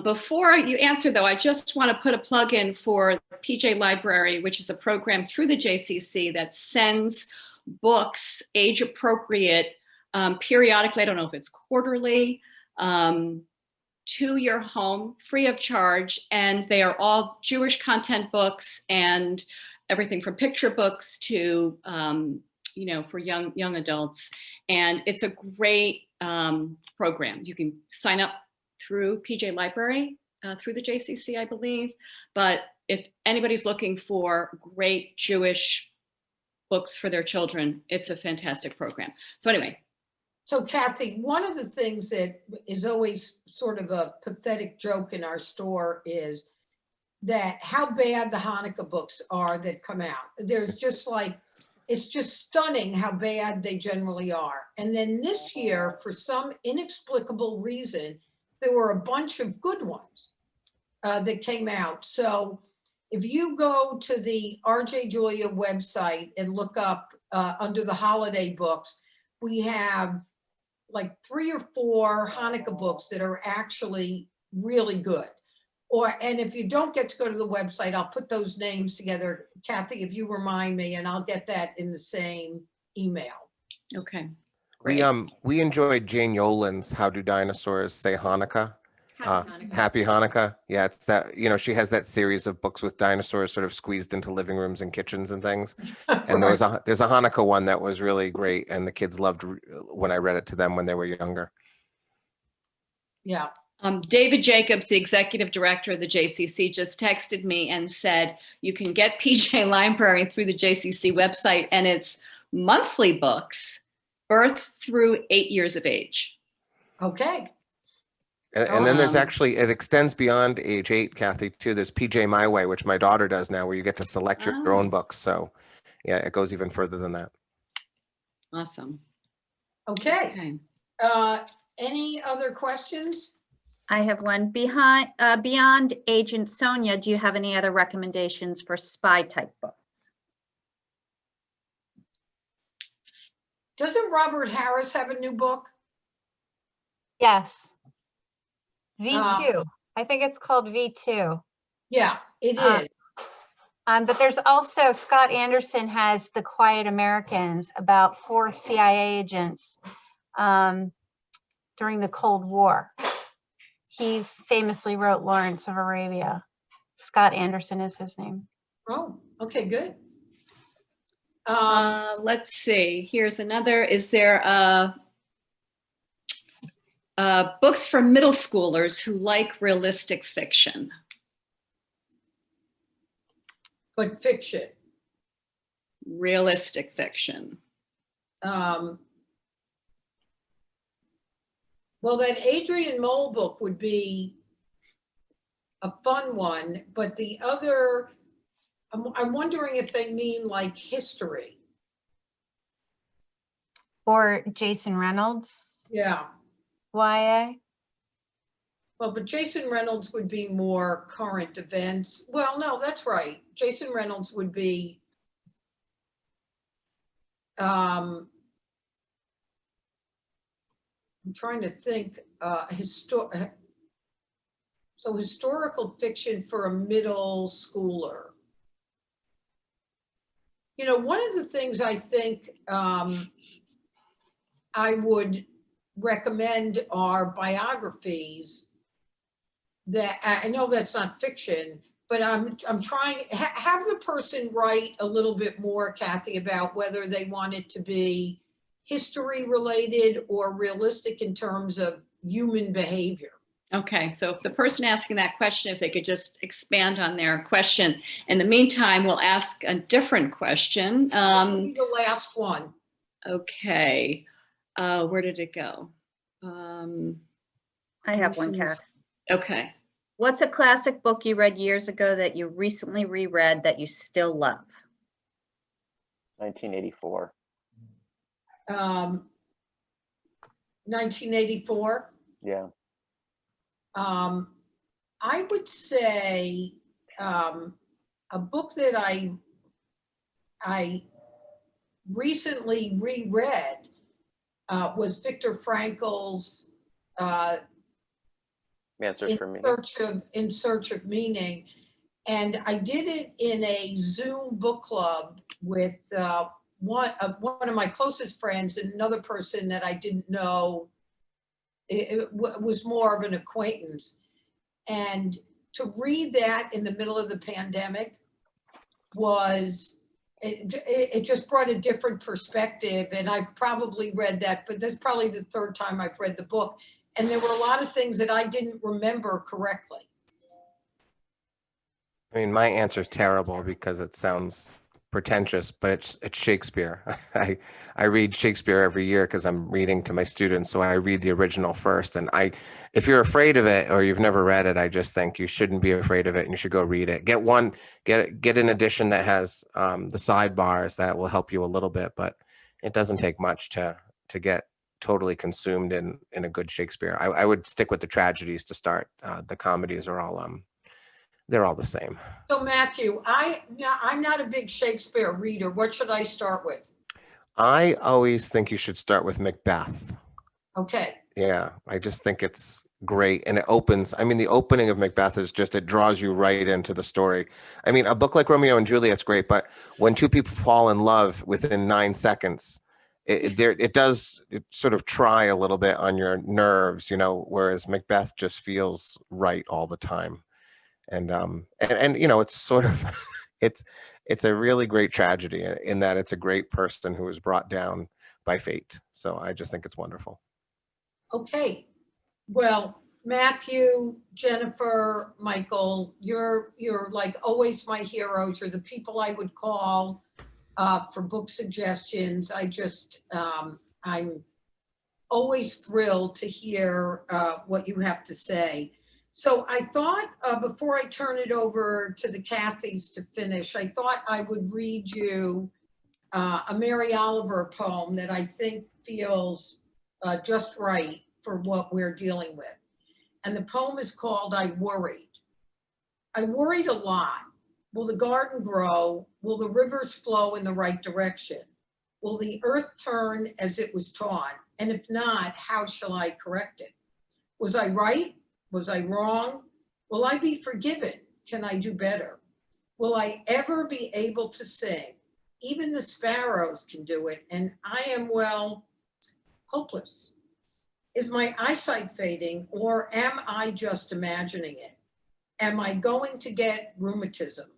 Before you answer though, I just want to put a plug in for PJ Library, which is a program through the JCC that sends books age appropriate periodically, I don't know if it's quarterly, to your home free of charge. And they are all Jewish content books and everything from picture books to, you know, for young adults. And it's a great program. You can sign up through PJ Library, through the JCC, I believe. But if anybody's looking for great Jewish books for their children, it's a fantastic program. So anyway. So Kathy, one of the things that is always sort of a pathetic joke in our store is that how bad the Hanukkah books are that come out. There's just like, it's just stunning how bad they generally are. And then this year, for some inexplicable reason, there were a bunch of good ones that came out. So if you go to the RJ Julia website and look up under the holiday books, we have like 3 or 4 Hanukkah books that are actually really good. And if you don't get to go to the website, I'll put those names together. Kathy, if you remind me, and I'll get that in the same email. Okay. We enjoyed Jane Yolen's How Do Dinosaurs Say Hanukkah? Happy Hanukkah. Happy Hanukkah. Yeah, it's that, you know, she has that series of books with dinosaurs sort of squeezed into living rooms and kitchens and things. And there's a Hanukkah one that was really great, and the kids loved when I read it to them when they were younger. Yeah. David Jacobs, the executive director of the JCC, just texted me and said, you can get PJ Library through the JCC website, and it's monthly books, birth through 8 years of age. Okay. And then there's actually, it extends beyond age 8, Kathy, too. There's PJ My Way, which my daughter does now, where you get to select your own books. So yeah, it goes even further than that. Awesome. Okay. Any other questions? I have one. Beyond Agent Sonia, do you have any other recommendations for spy type books? Doesn't Robert Harris have a new book? Yes. V2. I think it's called V2. Yeah, it is. But there's also Scott Anderson has The Quiet Americans, about 4 CIA agents during the Cold War. He famously wrote Lawrence of Arabia. Scott Anderson is his name. Oh, okay, good. Let's see. Here's another. Is there books for middle schoolers who like realistic fiction? But fiction. Realistic fiction. Well, that Adrian Mole book would be a fun one, but the other, I'm wondering if they mean like history. Or Jason Reynolds, Yeah. YA. Well, but Jason Reynolds would be more current events. Well, no, that's right. Jason Reynolds would be, I'm trying to think, so historical fiction for a middle schooler. You know, one of the things I think I would recommend are biographies that, I know that's not fiction, but I'm trying, have the person write a little bit more, Kathy, about whether they want it to be history related or realistic in terms of human behavior. Okay, so if the person asking that question, if they could just expand on their question. In the meantime, we'll ask a different question. This will be the last one. Okay, where did it go? I have one, Kat. Okay. What's a classic book you read years ago that you recently reread that you still love? 1984. 1984. Yeah. I would say a book that I recently reread was Viktor Frankl's In Search of Meaning, and I did it in a Zoom book club with one of my closest friends and another person that I didn't know. It was more of an acquaintance, and to read that in the middle of the pandemic was, it just brought a different perspective. And I probably read that, but that's probably the 3rd time I've read the book. And there were a lot of things that I didn't remember correctly. I mean, my answer is terrible because it sounds pretentious, but it's Shakespeare. I read Shakespeare every year because I'm reading to my students, so I read the original first. And if you're afraid of it or you've never read it, I just think you shouldn't be afraid of it and you should go read it. Get an edition that has the sidebars that will help you a little bit, but it doesn't take much to get totally consumed in a good Shakespeare. I would stick with the tragedies to start. The comedies are all they're all the same. So Matthew, I'm not a big Shakespeare reader. What should I start with? I always think you should start with Macbeth. Okay. Yeah, I just think it's great. And it opens, I mean, the opening of Macbeth is just, it draws you right into the story. I mean, a book like Romeo and Juliet's great, but when two people fall in love within 9 seconds, it does sort of try a little bit on your nerves, you know, whereas Macbeth just feels right all the time. And you know, it's sort of, it's a really great tragedy in that it's a great person who was brought down by fate. So I just think it's wonderful. Okay. Well, Matthew, Jennifer, Michael, you're like always my heroes. You're the people I would call for book suggestions. I'm always thrilled to hear what you have to say. So I thought before I turn it over to the Cathys to finish, I thought I would read you a Mary Oliver poem that I think feels just right for what we're dealing with. And the poem is called I Worried. I worried a lot. Will the garden grow? Will the rivers flow in the right direction? Will the earth turn as it was taught? And if not, how shall I correct it? Was I right? Was I wrong? Will I be forgiven? Can I do better? Will I ever be able to sing? Even the sparrows can do it, and I am, well, hopeless. Is my eyesight fading, or am I just imagining it? Am I going to get rheumatism,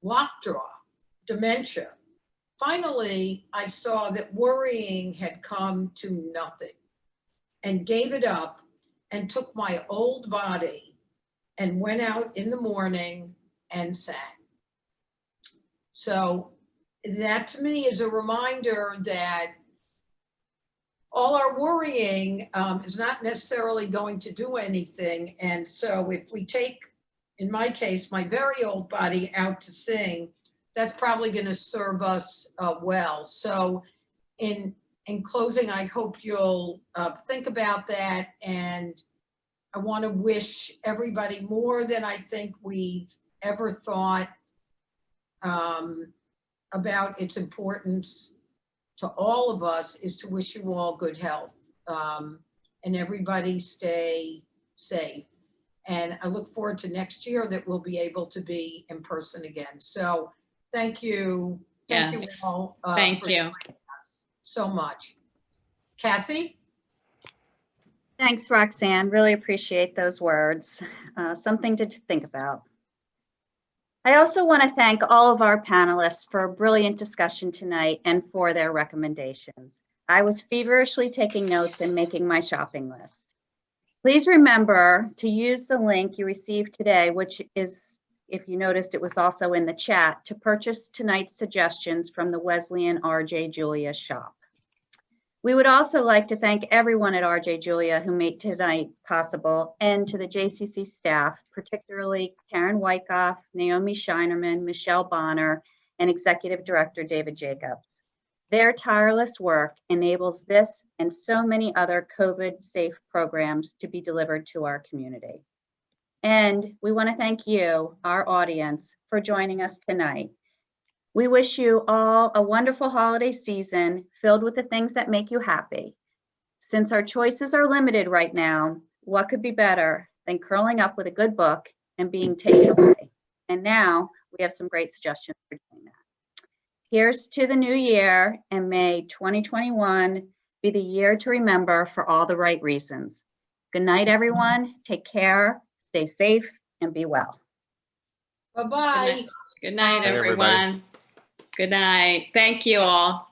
lockjaw, dementia? Finally, I saw that worrying had come to nothing and gave it up and took my old body and went out in the morning and sang. So that to me is a reminder that all our worrying is not necessarily going to do anything. And so if we take, in my case, my very old body out to sing, that's probably going to serve us well. So in closing, I hope you'll think about that. And I want to wish everybody more than I think we've ever thought about its importance to all of us, is to wish you all good health and everybody stay safe. And I look forward to next year that we'll be able to be in person again. So thank you. Thank you all. Thank you so much. Kathy? Thanks, Roxanne. Really appreciate those words. Something to think about. I also want to thank all of our panelists for a brilliant discussion tonight and for their recommendations. I was feverishly taking notes and making my shopping list. Please remember to use the link you received today, which is, if you noticed, it was also in the chat, to purchase tonight's suggestions from the Wesleyan RJ Julia shop. We would also like to thank everyone at RJ Julia who made tonight possible, and to the JCC staff, particularly Karen Wyckoff, Naomi Shinerman, Michelle Bonner, and Executive Director David Jacobs. Their tireless work enables this and so many other COVID-safe programs to be delivered to our community. And we want to thank you, our audience, for joining us tonight. We wish you all a wonderful holiday season filled with the things that make you happy. Since our choices are limited right now, what could be better than curling up with a good book and being taken away? And now we have some great suggestions for doing that. Here's to the new year, and may 2021 be the year to remember for all the right reasons. Good night, everyone. Take care, stay safe, and be well. Bye-bye. Good night, Bye, everyone. everybody. Good night. Thank you all.